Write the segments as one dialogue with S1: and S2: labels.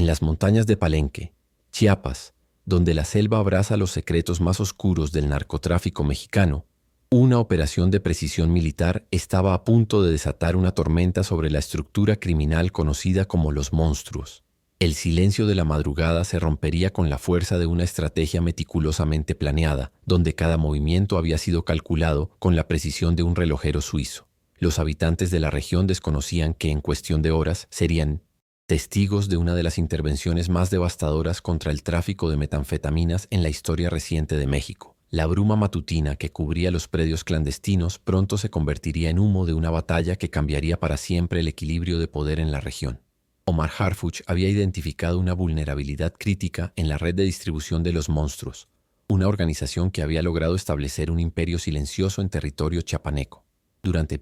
S1: En las montañas de Palenque, Chiapas, donde la selva abraza los secretos más oscuros del narcotráfico mexicano, una operación de precisión militar estaba a punto de desatar una tormenta sobre la estructura criminal conocida como los monstruos. El silencio de la madrugada se rompería con la fuerza de una estrategia meticulosamente planeada, donde cada movimiento había sido calculado con la precisión de un relojero suizo. Los habitantes de la región desconocían que en cuestión de horas serían testigos de una de las intervenciones más devastadoras contra el tráfico de metanfetaminas en la historia reciente de México. La bruma matutina que cubría los predios clandestinos pronto se convertiría en humo de una batalla que cambiaría para siempre el equilibrio de poder en la región. Omar Harfuch había identificado una vulnerabilidad crítica en la red de distribución de los monstruos, una organización que había logrado establecer un imperio silencioso en territorio chiapaneco. Durante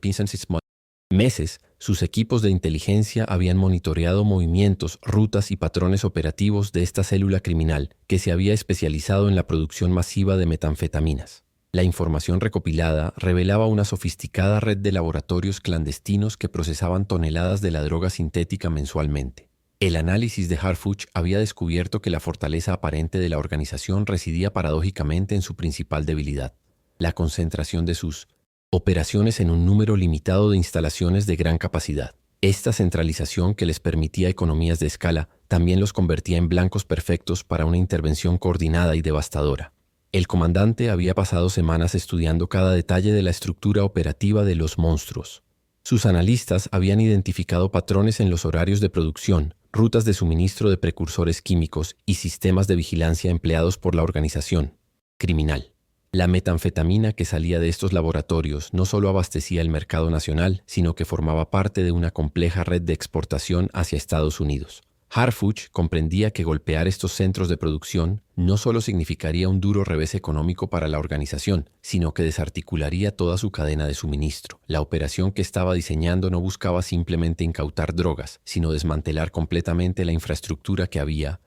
S1: meses, sus equipos de inteligencia habían monitoreado movimientos, rutas y patrones operativos de esta célula criminal que se había especializado en la producción masiva de metanfetaminas. La información recopilada revelaba una sofisticada red de laboratorios clandestinos que procesaban toneladas de la droga sintética mensualmente. El análisis de Harfuch había descubierto que la fortaleza aparente de la organización residía paradójicamente en su principal debilidad, la concentración de sus operaciones en un número limitado de instalaciones de gran capacidad. Esta centralización que les permitía economías de escala también los convertía en blancos perfectos para una intervención coordinada y devastadora. El comandante había pasado semanas estudiando cada detalle de la estructura operativa de los monstruos. Sus analistas habían identificado patrones en los horarios de producción, rutas de suministro de precursores químicos y sistemas de vigilancia empleados por la organización criminal. La metanfetamina que salía de estos laboratorios no solo abastecía el mercado nacional, sino que formaba parte de una compleja red de exportación hacia Estados Unidos. Harfuch comprendía que golpear estos centros de producción no solo significaría un duro revés económico para la organización, sino que desarticularía toda su cadena de suministro. La operación que estaba diseñando no buscaba simplemente incautar drogas, sino desmantelar completamente la infraestructura que había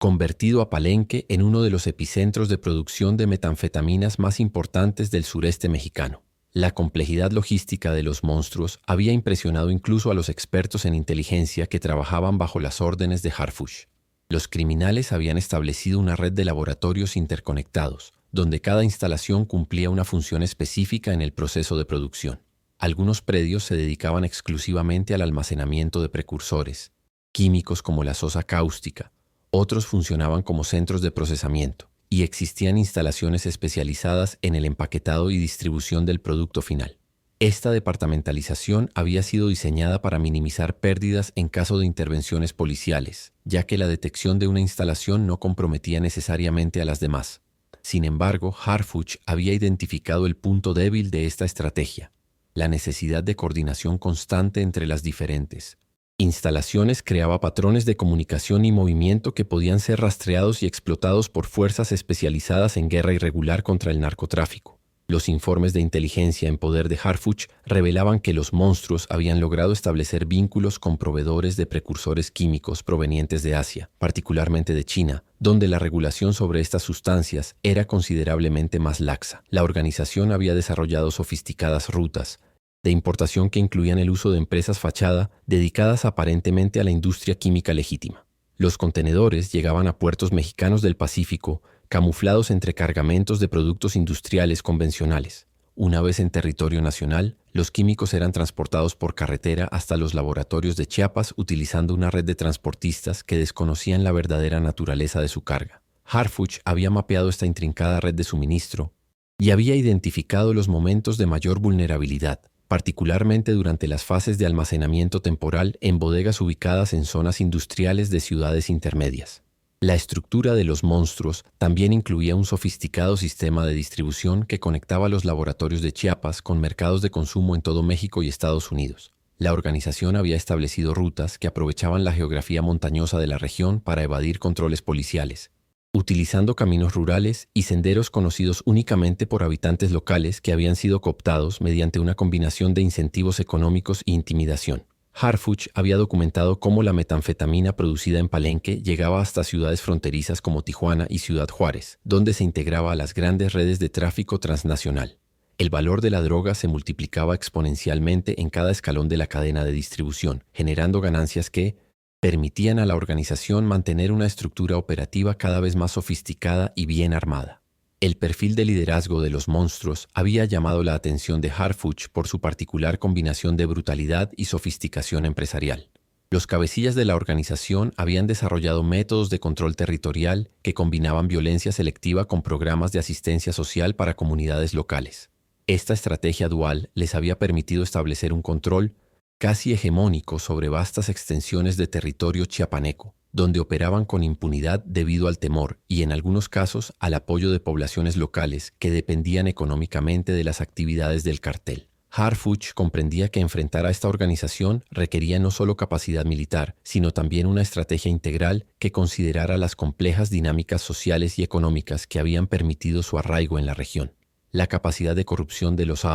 S1: convertido a Palenque en uno de los epicentros de producción de metanfetaminas más importantes del sureste mexicano. La complejidad logística de los monstruos había impresionado incluso a los expertos en inteligencia que trabajaban bajo las órdenes de Harfuch. Los criminales habían establecido una red de laboratorios interconectados, donde cada instalación cumplía una función específica en el proceso de producción. Algunos predios se dedicaban exclusivamente al almacenamiento de precursores, químicos como la sosa cáustica. Otros funcionaban como centros de procesamiento y existían instalaciones especializadas en el empaquetado y distribución del producto final. Esta departamentalización había sido diseñada para minimizar pérdidas en caso de intervenciones policiales, ya que la detección de una instalación no comprometía necesariamente a las demás. Sin embargo, Harfuch había identificado el punto débil de esta estrategia, la necesidad de coordinación constante entre las diferentes instalaciones. Creaba patrones de comunicación y movimiento que podían ser rastreados y explotados por fuerzas especializadas en guerra irregular contra el narcotráfico. Los informes de inteligencia en poder de Harfuch revelaban que los monstruos habían logrado establecer vínculos con proveedores de precursores químicos provenientes de Asia, particularmente de China, donde la regulación sobre estas sustancias era considerablemente más laxa. La organización había desarrollado sofisticadas rutas de importación que incluían el uso de empresas fachada dedicadas aparentemente a la industria química legítima. Los contenedores llegaban a puertos mexicanos del Pacífico, camuflados entre cargamentos de productos industriales convencionales. Una vez en territorio nacional, los químicos eran transportados por carretera hasta los laboratorios de Chiapas utilizando una red de transportistas que desconocían la verdadera naturaleza de su carga. Harfuch había mapeado esta intrincada red de suministro y había identificado los momentos de mayor vulnerabilidad, particularmente durante las fases de almacenamiento temporal en bodegas ubicadas en zonas industriales de ciudades intermedias. La estructura de los monstruos también incluía un sofisticado sistema de distribución que conectaba los laboratorios de Chiapas con mercados de consumo en todo México y Estados Unidos. La organización había establecido rutas que aprovechaban la geografía montañosa de la región para evadir controles policiales, utilizando caminos rurales y senderos conocidos únicamente por habitantes locales que habían sido cooptados mediante una combinación de incentivos económicos e intimidación. Harfuch había documentado cómo la metanfetamina producida en Palenque llegaba hasta ciudades fronterizas como Tijuana y Ciudad Juárez, donde se integraba a las grandes redes de tráfico transnacional. El valor de la droga se multiplicaba exponencialmente en cada escalón de la cadena de distribución, generando ganancias que permitían a la organización mantener una estructura operativa cada vez más sofisticada y bien armada. El perfil de liderazgo de los monstruos había llamado la atención de Harfuch por su particular combinación de brutalidad y sofisticación empresarial. Los cabecillas de la organización habían desarrollado métodos de control territorial que combinaban violencia selectiva con programas de asistencia social para comunidades locales. Esta estrategia dual les había permitido establecer un control casi hegemónico sobre vastas extensiones de territorio chiapaneco, donde operaban con impunidad debido al temor y, en algunos casos, al apoyo de poblaciones locales que dependían económicamente de las actividades del cartel. Harfuch comprendía que enfrentar a esta organización requería no solo capacidad militar, sino también una estrategia integral que considerara las complejas dinámicas sociales y económicas que habían permitido su arraigo en la región. La capacidad de corrupción de los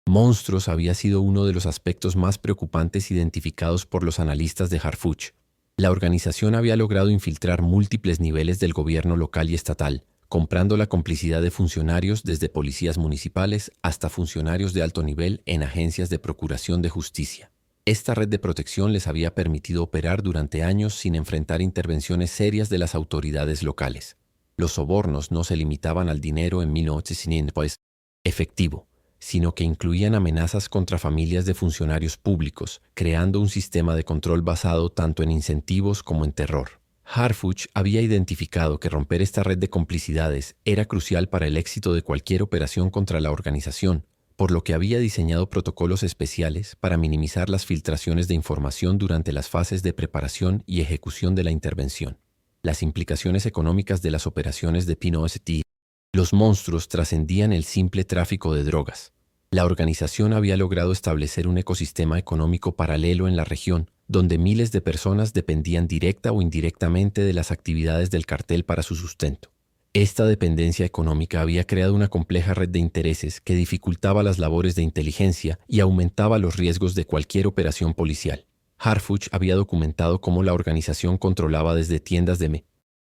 S1: monstruos había sido uno de los aspectos más preocupantes identificados por los analistas de Harfuch. La organización había logrado infiltrar múltiples niveles del gobierno local y estatal, comprando la complicidad de funcionarios desde policías municipales hasta funcionarios de alto nivel en agencias de procuración de justicia. Esta red de protección les había permitido operar durante años sin enfrentar intervenciones serias de las autoridades locales. Los sobornos no se limitaban al dinero en 1900 efectivo, sino que incluían amenazas contra familias de funcionarios públicos, creando un sistema de control basado tanto en incentivos como en terror. Harfuch había identificado que romper esta red de complicidades era crucial para el éxito de cualquier operación contra la organización, por lo que había diseñado protocolos especiales para minimizar las filtraciones de información durante las fases de preparación y ejecución de la intervención. Las implicaciones económicas de las operaciones de Pinochet. Los monstruos trascendían el simple tráfico de drogas. La organización había logrado establecer un ecosistema económico paralelo en la región, donde miles de personas dependían directa o indirectamente de las actividades del cartel para su sustento. Esta dependencia económica había creado una compleja red de intereses que dificultaba las labores de inteligencia y aumentaba los riesgos de cualquier operación policial. Harfuch había documentado cómo la organización controlaba desde tiendas de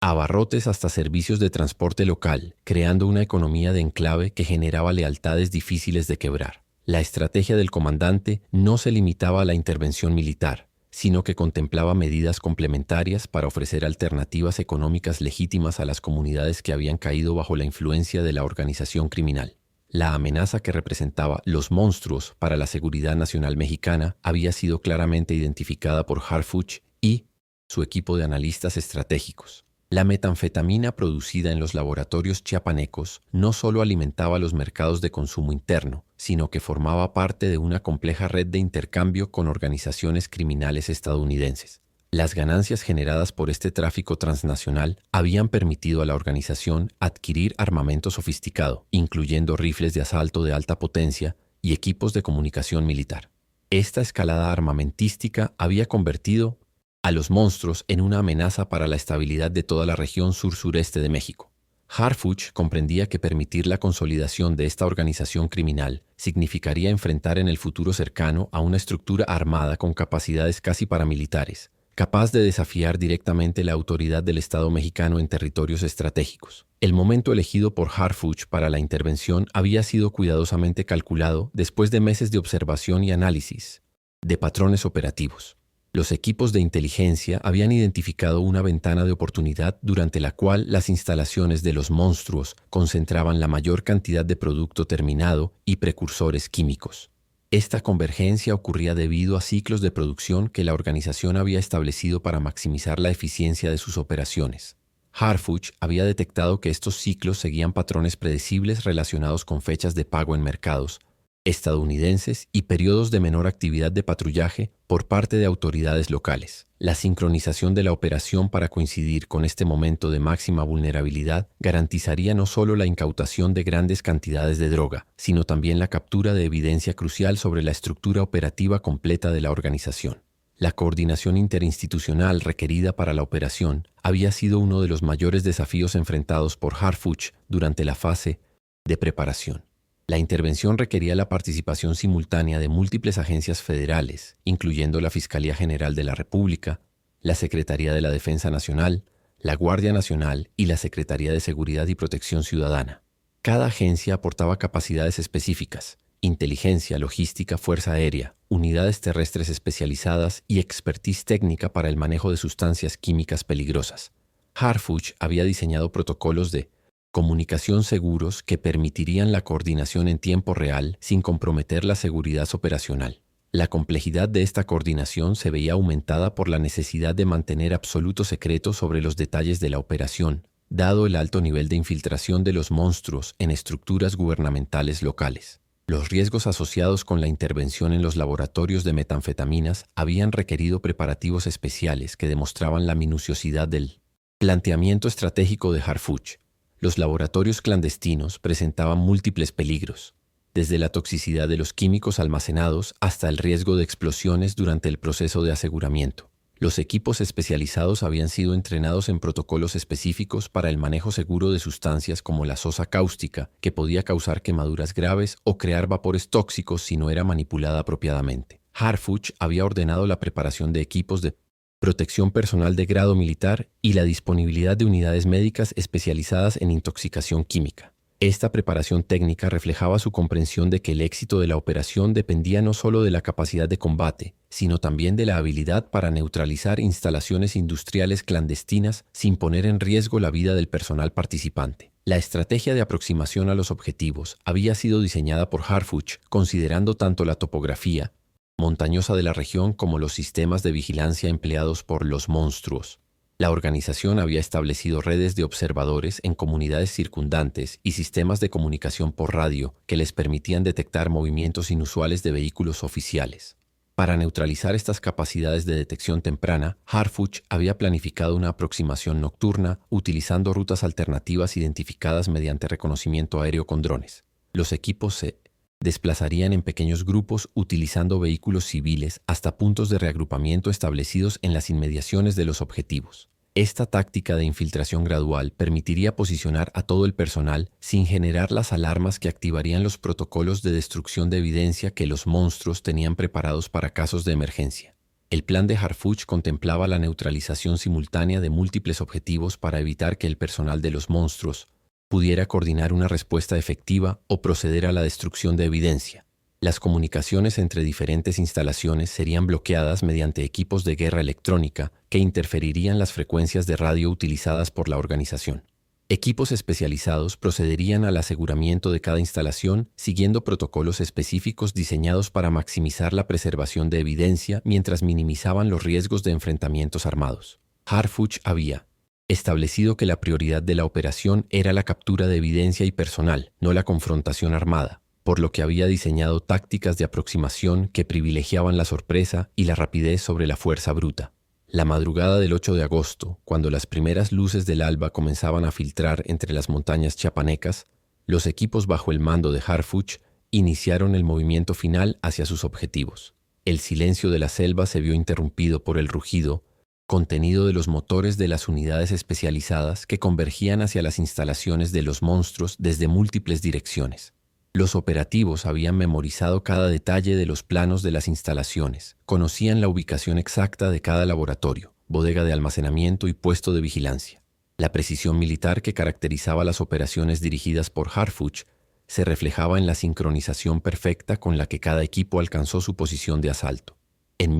S1: abarrotes hasta servicios de transporte local, creando una economía de enclave que generaba lealtades difíciles de quebrar. La estrategia del comandante no se limitaba a la intervención militar, sino que contemplaba medidas complementarias para ofrecer alternativas económicas legítimas a las comunidades que habían caído bajo la influencia de la organización criminal. La amenaza que representaba los monstruos para la seguridad nacional mexicana había sido claramente identificada por Harfuch y su equipo de analistas estratégicos. La metanfetamina producida en los laboratorios chiapanecos no solo alimentaba los mercados de consumo interno, sino que formaba parte de una compleja red de intercambio con organizaciones criminales estadounidenses. Las ganancias generadas por este tráfico transnacional habían permitido a la organización adquirir armamento sofisticado, incluyendo rifles de asalto de alta potencia y equipos de comunicación militar. Esta escalada armamentística había convertido a los monstruos en una amenaza para la estabilidad de toda la región sur-sureste de México. Harfuch comprendía que permitir la consolidación de esta organización criminal significaría enfrentar en el futuro cercano a una estructura armada con capacidades casi paramilitares, capaz de desafiar directamente la autoridad del Estado mexicano en territorios estratégicos. El momento elegido por Harfuch para la intervención había sido cuidadosamente calculado después de meses de observación y análisis de patrones operativos. Los equipos de inteligencia habían identificado una ventana de oportunidad durante la cual las instalaciones de los monstruos concentraban la mayor cantidad de producto terminado y precursores químicos. Esta convergencia ocurría debido a ciclos de producción que la organización había establecido para maximizar la eficiencia de sus operaciones. Harfuch había detectado que estos ciclos seguían patrones predecibles relacionados con fechas de pago en mercados estadounidenses y periodos de menor actividad de patrullaje por parte de autoridades locales. La sincronización de la operación para coincidir con este momento de máxima vulnerabilidad garantizaría no solo la incautación de grandes cantidades de droga, sino también la captura de evidencia crucial sobre la estructura operativa completa de la organización. La coordinación interinstitucional requerida para la operación había sido uno de los mayores desafíos enfrentados por Harfuch durante la fase de preparación. La intervención requería la participación simultánea de múltiples agencias federales, incluyendo la Fiscalía General de la República, la Secretaría de la Defensa Nacional, la Guardia Nacional y la Secretaría de Seguridad y Protección Ciudadana. Cada agencia aportaba capacidades específicas, inteligencia, logística, fuerza aérea, unidades terrestres especializadas y expertise técnica para el manejo de sustancias químicas peligrosas. Harfuch había diseñado protocolos de comunicación seguros que permitirían la coordinación en tiempo real sin comprometer la seguridad operacional. La complejidad de esta coordinación se veía aumentada por la necesidad de mantener absoluto secreto sobre los detalles de la operación, dado el alto nivel de infiltración de los monstruos en estructuras gubernamentales locales. Los riesgos asociados con la intervención en los laboratorios de metanfetaminas habían requerido preparativos especiales que demostraban la minuciosidad del planteamiento estratégico de Harfuch. Los laboratorios clandestinos presentaban múltiples peligros, desde la toxicidad de los químicos almacenados hasta el riesgo de explosiones durante el proceso de aseguramiento. Los equipos especializados habían sido entrenados en protocolos específicos para el manejo seguro de sustancias como la sosa cáustica, que podía causar quemaduras graves o crear vapores tóxicos si no era manipulada apropiadamente. Harfuch había ordenado la preparación de equipos de protección personal de grado militar y la disponibilidad de unidades médicas especializadas en intoxicación química. Esta preparación técnica reflejaba su comprensión de que el éxito de la operación dependía no solo de la capacidad de combate, sino también de la habilidad para neutralizar instalaciones industriales clandestinas sin poner en riesgo la vida del personal participante. La estrategia de aproximación a los objetivos había sido diseñada por Harfuch considerando tanto la topografía montañosa de la región como los sistemas de vigilancia empleados por los monstruos. La organización había establecido redes de observadores en comunidades circundantes y sistemas de comunicación por radio que les permitían detectar movimientos inusuales de vehículos oficiales. Para neutralizar estas capacidades de detección temprana, Harfuch había planificado una aproximación nocturna utilizando rutas alternativas identificadas mediante reconocimiento aéreo con drones. Los equipos se desplazarían en pequeños grupos utilizando vehículos civiles hasta puntos de reagrupamiento establecidos en las inmediaciones de los objetivos. Esta táctica de infiltración gradual permitiría posicionar a todo el personal sin generar las alarmas que activarían los protocolos de destrucción de evidencia que los monstruos tenían preparados para casos de emergencia. El plan de Harfuch contemplaba la neutralización simultánea de múltiples objetivos para evitar que el personal de los monstruos pudiera coordinar una respuesta efectiva o proceder a la destrucción de evidencia. Las comunicaciones entre diferentes instalaciones serían bloqueadas mediante equipos de guerra electrónica que interferirían las frecuencias de radio utilizadas por la organización. Equipos especializados procederían al aseguramiento de cada instalación siguiendo protocolos específicos diseñados para maximizar la preservación de evidencia mientras minimizaban los riesgos de enfrentamientos armados. Harfuch había establecido que la prioridad de la operación era la captura de evidencia y personal, no la confrontación armada, por lo que había diseñado tácticas de aproximación que privilegiaban la sorpresa y la rapidez sobre la fuerza bruta. La madrugada del 8 de agosto, cuando las primeras luces del alba comenzaban a filtrar entre las montañas chiapanecas, los equipos bajo el mando de Harfuch iniciaron el movimiento final hacia sus objetivos. El silencio de la selva se vio interrumpido por el rugido contenido de los motores de las unidades especializadas que convergían hacia las instalaciones de los monstruos desde múltiples direcciones. Los operativos habían memorizado cada detalle de los planos de las instalaciones, conocían la ubicación exacta de cada laboratorio, bodega de almacenamiento y puesto de vigilancia. La precisión militar que caracterizaba las operaciones dirigidas por Harfuch se reflejaba en la sincronización perfecta con la que cada equipo alcanzó su posición de asalto. En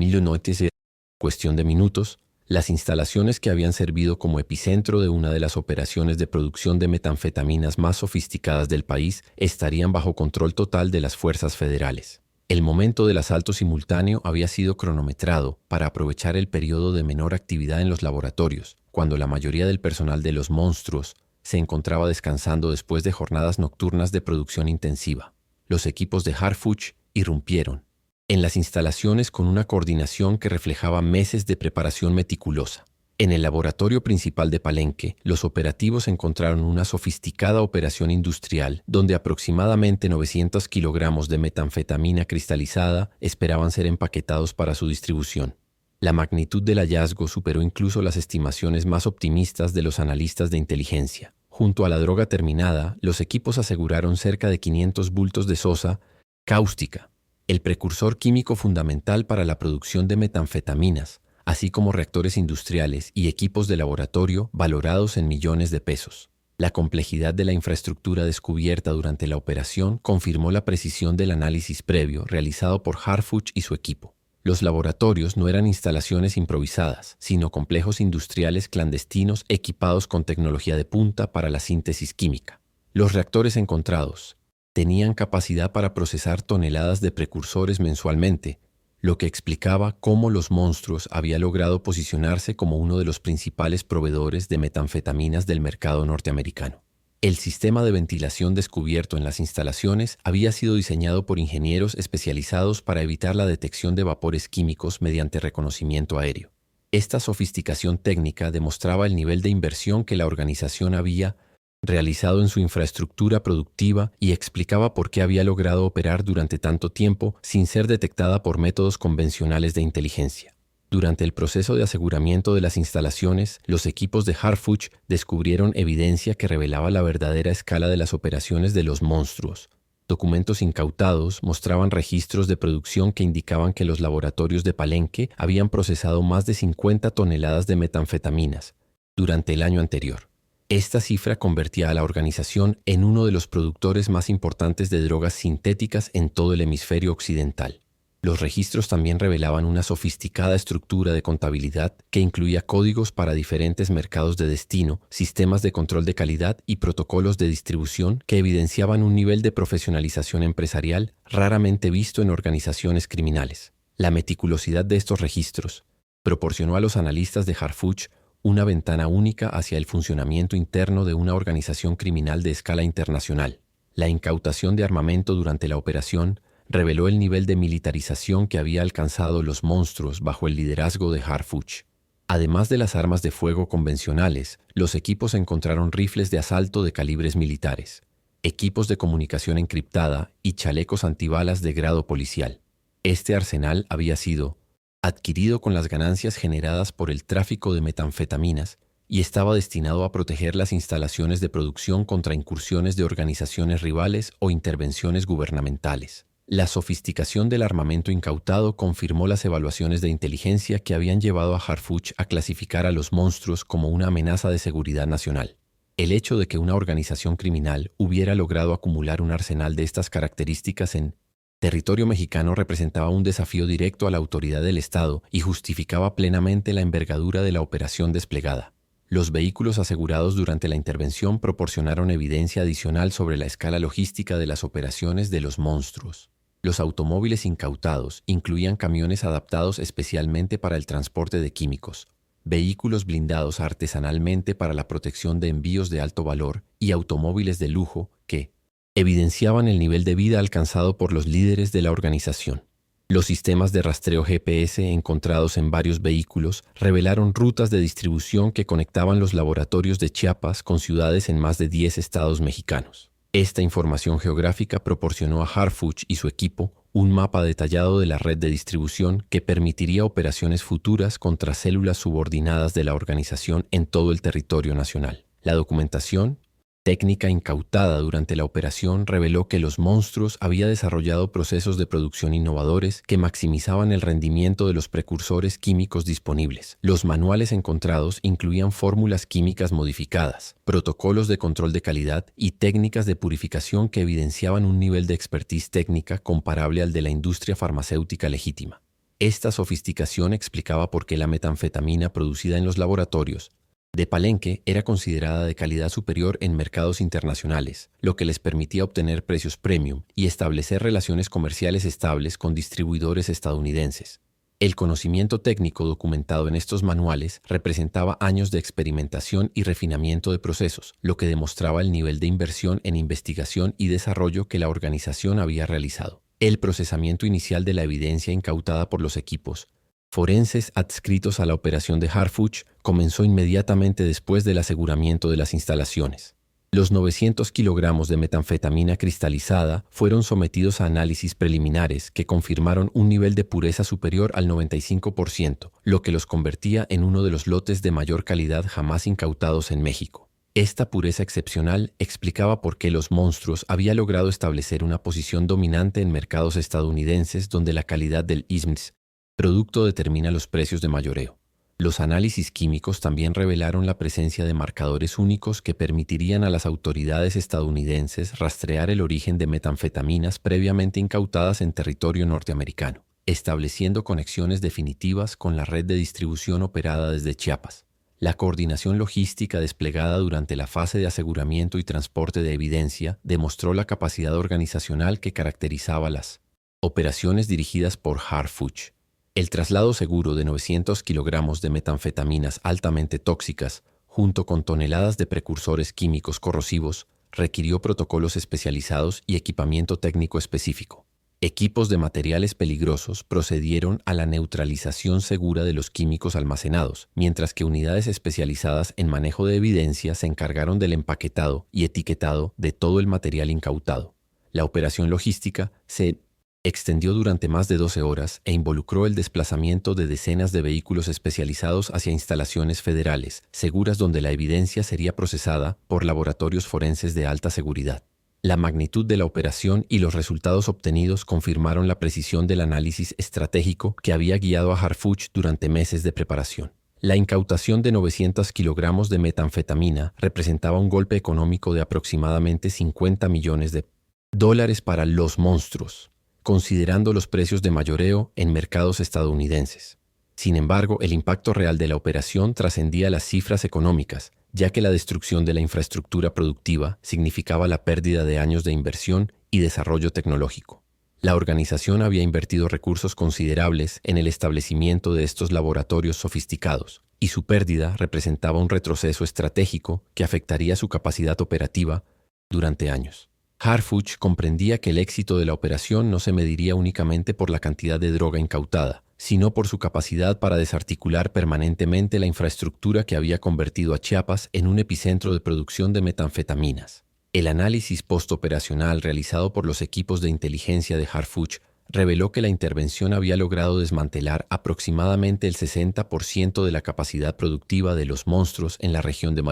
S1: cuestión de minutos, las instalaciones que habían servido como epicentro de una de las operaciones de producción de metanfetaminas más sofisticadas del país estarían bajo control total de las fuerzas federales. El momento del asalto simultáneo había sido cronometrado para aprovechar el periodo de menor actividad en los laboratorios, cuando la mayoría del personal de los monstruos se encontraba descansando después de jornadas nocturnas de producción intensiva. Los equipos de Harfuch irrumpieron en las instalaciones con una coordinación que reflejaba meses de preparación meticulosa. En el laboratorio principal de Palenque, los operativos encontraron una sofisticada operación industrial donde aproximadamente 900 kilogramos de metanfetamina cristalizada esperaban ser empaquetados para su distribución. La magnitud del hallazgo superó incluso las estimaciones más optimistas de los analistas de inteligencia. Junto a la droga terminada, los equipos aseguraron cerca de 500 bultos de sosa cáustica, el precursor químico fundamental para la producción de metanfetaminas, así como reactores industriales y equipos de laboratorio valorados en millones de pesos. La complejidad de la infraestructura descubierta durante la operación confirmó la precisión del análisis previo realizado por Harfuch y su equipo. Los laboratorios no eran instalaciones improvisadas, sino complejos industriales clandestinos equipados con tecnología de punta para la síntesis química. Los reactores encontrados tenían capacidad para procesar toneladas de precursores mensualmente, lo que explicaba cómo los monstruos había logrado posicionarse como uno de los principales proveedores de metanfetaminas del mercado norteamericano. El sistema de ventilación descubierto en las instalaciones había sido diseñado por ingenieros especializados para evitar la detección de vapores químicos mediante reconocimiento aéreo. Esta sofisticación técnica demostraba el nivel de inversión que la organización había realizado en su infraestructura productiva y explicaba por qué había logrado operar durante tanto tiempo sin ser detectada por métodos convencionales de inteligencia. Durante el proceso de aseguramiento de las instalaciones, los equipos de Harfuch descubrieron evidencia que revelaba la verdadera escala de las operaciones de los monstruos. Documentos incautados mostraban registros de producción que indicaban que los laboratorios de Palenque habían procesado más de 50 toneladas de metanfetaminas durante el año anterior. Esta cifra convertía a la organización en uno de los productores más importantes de drogas sintéticas en todo el hemisferio occidental. Los registros también revelaban una sofisticada estructura de contabilidad que incluía códigos para diferentes mercados de destino, sistemas de control de calidad y protocolos de distribución que evidenciaban un nivel de profesionalización empresarial raramente visto en organizaciones criminales. La meticulosidad de estos registros proporcionó a los analistas de Harfuch una ventana única hacia el funcionamiento interno de una organización criminal de escala internacional. La incautación de armamento durante la operación reveló el nivel de militarización que había alcanzado los monstruos bajo el liderazgo de Harfuch. Además de las armas de fuego convencionales, los equipos encontraron rifles de asalto de calibres militares, equipos de comunicación encriptada y chalecos antibalas de grado policial. Este arsenal había sido adquirido con las ganancias generadas por el tráfico de metanfetaminas y estaba destinado a proteger las instalaciones de producción contra incursiones de organizaciones rivales o intervenciones gubernamentales. La sofisticación del armamento incautado confirmó las evaluaciones de inteligencia que habían llevado a Harfuch a clasificar a los monstruos como una amenaza de seguridad nacional. El hecho de que una organización criminal hubiera logrado acumular un arsenal de estas características en territorio mexicano representaba un desafío directo a la autoridad del Estado y justificaba plenamente la envergadura de la operación desplegada. Los vehículos asegurados durante la intervención proporcionaron evidencia adicional sobre la escala logística de las operaciones de los monstruos. Los automóviles incautados incluían camiones adaptados especialmente para el transporte de químicos, vehículos blindados artesanalmente para la protección de envíos de alto valor y automóviles de lujo que evidenciaban el nivel de vida alcanzado por los líderes de la organización. Los sistemas de rastreo GPS encontrados en varios vehículos revelaron rutas de distribución que conectaban los laboratorios de Chiapas con ciudades en más de 10 estados mexicanos. Esta información geográfica proporcionó a Harfuch y su equipo un mapa detallado de la red de distribución que permitiría operaciones futuras contra células subordinadas de la organización en todo el territorio nacional. La documentación técnica incautada durante la operación reveló que los monstruos habían desarrollado procesos de producción innovadores que maximizaban el rendimiento de los precursores químicos disponibles. Los manuales encontrados incluían fórmulas químicas modificadas, protocolos de control de calidad y técnicas de purificación que evidenciaban un nivel de expertise técnica comparable al de la industria farmacéutica legítima. Esta sofisticación explicaba por qué la metanfetamina producida en los laboratorios de Palenque era considerada de calidad superior en mercados internacionales, lo que les permitía obtener precios premium y establecer relaciones comerciales estables con distribuidores estadounidenses. El conocimiento técnico documentado en estos manuales representaba años de experimentación y refinamiento de procesos, lo que demostraba el nivel de inversión en investigación y desarrollo que la organización había realizado. El procesamiento inicial de la evidencia incautada por los equipos forenses adscritos a la operación de Harfuch comenzó inmediatamente después del aseguramiento de las instalaciones. Los 900 kilogramos de metanfetamina cristalizada fueron sometidos a análisis preliminares que confirmaron un nivel de pureza superior al 95%, lo que los convertía en uno de los lotes de mayor calidad jamás incautados en México. Esta pureza excepcional explicaba por qué los monstruos habían logrado establecer una posición dominante en mercados estadounidenses donde la calidad del ISMS producto determina los precios de mayoreo. Los análisis químicos también revelaron la presencia de marcadores únicos que permitirían a las autoridades estadounidenses rastrear el origen de metanfetaminas previamente incautadas en territorio norteamericano, estableciendo conexiones definitivas con la red de distribución operada desde Chiapas. La coordinación logística desplegada durante la fase de aseguramiento y transporte de evidencia demostró la capacidad organizacional que caracterizaba las operaciones dirigidas por Harfuch. El traslado seguro de 900 kilogramos de metanfetaminas altamente tóxicas, junto con toneladas de precursores químicos corrosivos, requirió protocolos especializados y equipamiento técnico específico. Equipos de materiales peligrosos procedieron a la neutralización segura de los químicos almacenados, mientras que unidades especializadas en manejo de evidencia se encargaron del empaquetado y etiquetado de todo el material incautado. La operación logística se extendió durante más de 12 horas e involucró el desplazamiento de decenas de vehículos especializados hacia instalaciones federales, seguras donde la evidencia sería procesada por laboratorios forenses de alta seguridad. La magnitud de la operación y los resultados obtenidos confirmaron la precisión del análisis estratégico que había guiado a Harfuch durante meses de preparación. La incautación de 900 kilogramos de metanfetamina representaba un golpe económico de aproximadamente $50 millones para los monstruos, considerando los precios de mayoreo en mercados estadounidenses. Sin embargo, el impacto real de la operación trascendía las cifras económicas, ya que la destrucción de la infraestructura productiva significaba la pérdida de años de inversión y desarrollo tecnológico. La organización había invertido recursos considerables en el establecimiento de estos laboratorios sofisticados, y su pérdida representaba un retroceso estratégico que afectaría su capacidad operativa durante años. Harfuch comprendía que el éxito de la operación no se mediría únicamente por la cantidad de droga incautada, sino por su capacidad para desarticular permanentemente la infraestructura que había convertido a Chiapas en un epicentro de producción de metanfetaminas. El análisis postoperacional realizado por los equipos de inteligencia de Harfuch reveló que la intervención había logrado desmantelar aproximadamente el 60% de la capacidad productiva de los monstruos en la región de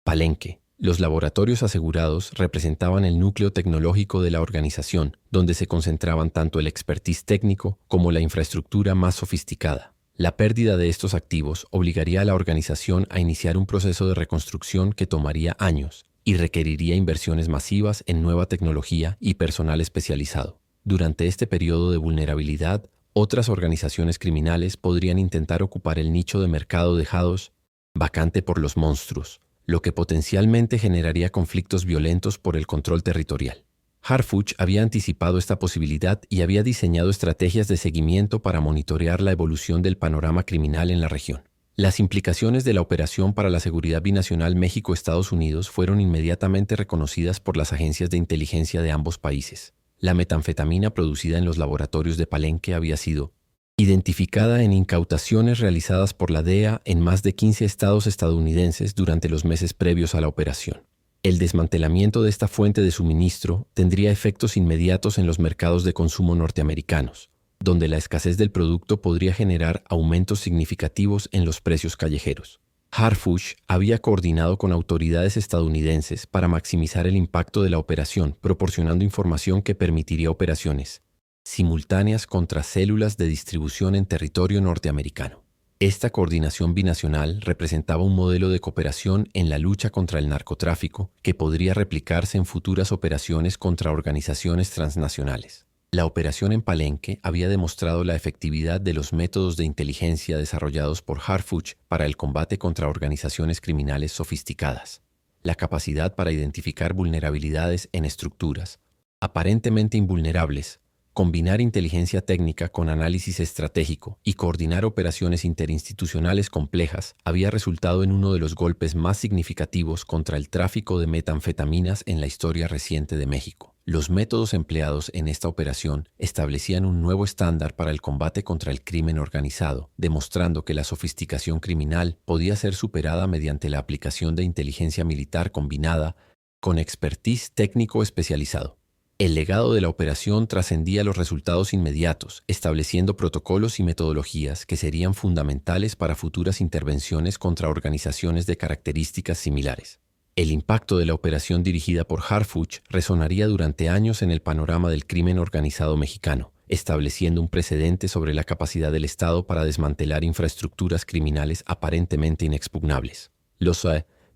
S1: Palenque. Los laboratorios asegurados representaban el núcleo tecnológico de la organización, donde se concentraban tanto el expertise técnico como la infraestructura más sofisticada. La pérdida de estos activos obligaría a la organización a iniciar un proceso de reconstrucción que tomaría años y requeriría inversiones masivas en nueva tecnología y personal especializado. Durante este periodo de vulnerabilidad, otras organizaciones criminales podrían intentar ocupar el nicho de mercado dejados vacante por los monstruos, lo que potencialmente generaría conflictos violentos por el control territorial. Harfuch había anticipado esta posibilidad y había diseñado estrategias de seguimiento para monitorear la evolución del panorama criminal en la región. Las implicaciones de la operación para la seguridad binacional México-Estados Unidos fueron inmediatamente reconocidas por las agencias de inteligencia de ambos países. La metanfetamina producida en los laboratorios de Palenque había sido identificada en incautaciones realizadas por la DEA en más de 15 estados estadounidenses durante los meses previos a la operación. El desmantelamiento de esta fuente de suministro tendría efectos inmediatos en los mercados de consumo norteamericanos, donde la escasez del producto podría generar aumentos significativos en los precios callejeros. Harfuch había coordinado con autoridades estadounidenses para maximizar el impacto de la operación, proporcionando información que permitiría operaciones simultáneas contra células de distribución en territorio norteamericano. Esta coordinación binacional representaba un modelo de cooperación en la lucha contra el narcotráfico que podría replicarse en futuras operaciones contra organizaciones transnacionales. La operación en Palenque había demostrado la efectividad de los métodos de inteligencia desarrollados por Harfuch para el combate contra organizaciones criminales sofisticadas. La capacidad para identificar vulnerabilidades en estructuras aparentemente invulnerables, combinar inteligencia técnica con análisis estratégico y coordinar operaciones interinstitucionales complejas había resultado en uno de los golpes más significativos contra el tráfico de metanfetaminas en la historia reciente de México. Los métodos empleados en esta operación establecían un nuevo estándar para el combate contra el crimen organizado, demostrando que la sofisticación criminal podía ser superada mediante la aplicación de inteligencia militar combinada con expertise técnico especializado. El legado de la operación trascendía los resultados inmediatos, estableciendo protocolos y metodologías que serían fundamentales para futuras intervenciones contra organizaciones de características similares. El impacto de la operación dirigida por Harfuch resonaría durante años en el panorama del crimen organizado mexicano, estableciendo un precedente sobre la capacidad del Estado para desmantelar infraestructuras criminales aparentemente inexpugnables. Los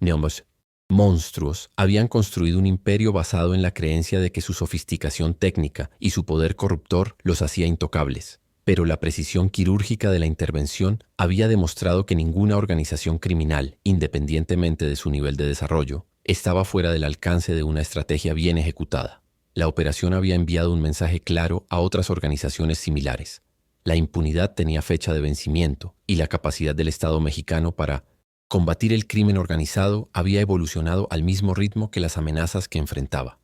S1: neomos monstruos habían construido un imperio basado en la creencia de que su sofisticación técnica y su poder corruptor los hacía intocables. Pero la precisión quirúrgica de la intervención había demostrado que ninguna organización criminal, independientemente de su nivel de desarrollo, estaba fuera del alcance de una estrategia bien ejecutada. La operación había enviado un mensaje claro a otras organizaciones similares. La impunidad tenía fecha de vencimiento y la capacidad del Estado mexicano para combatir el crimen organizado había evolucionado al mismo ritmo que las amenazas que enfrentaba.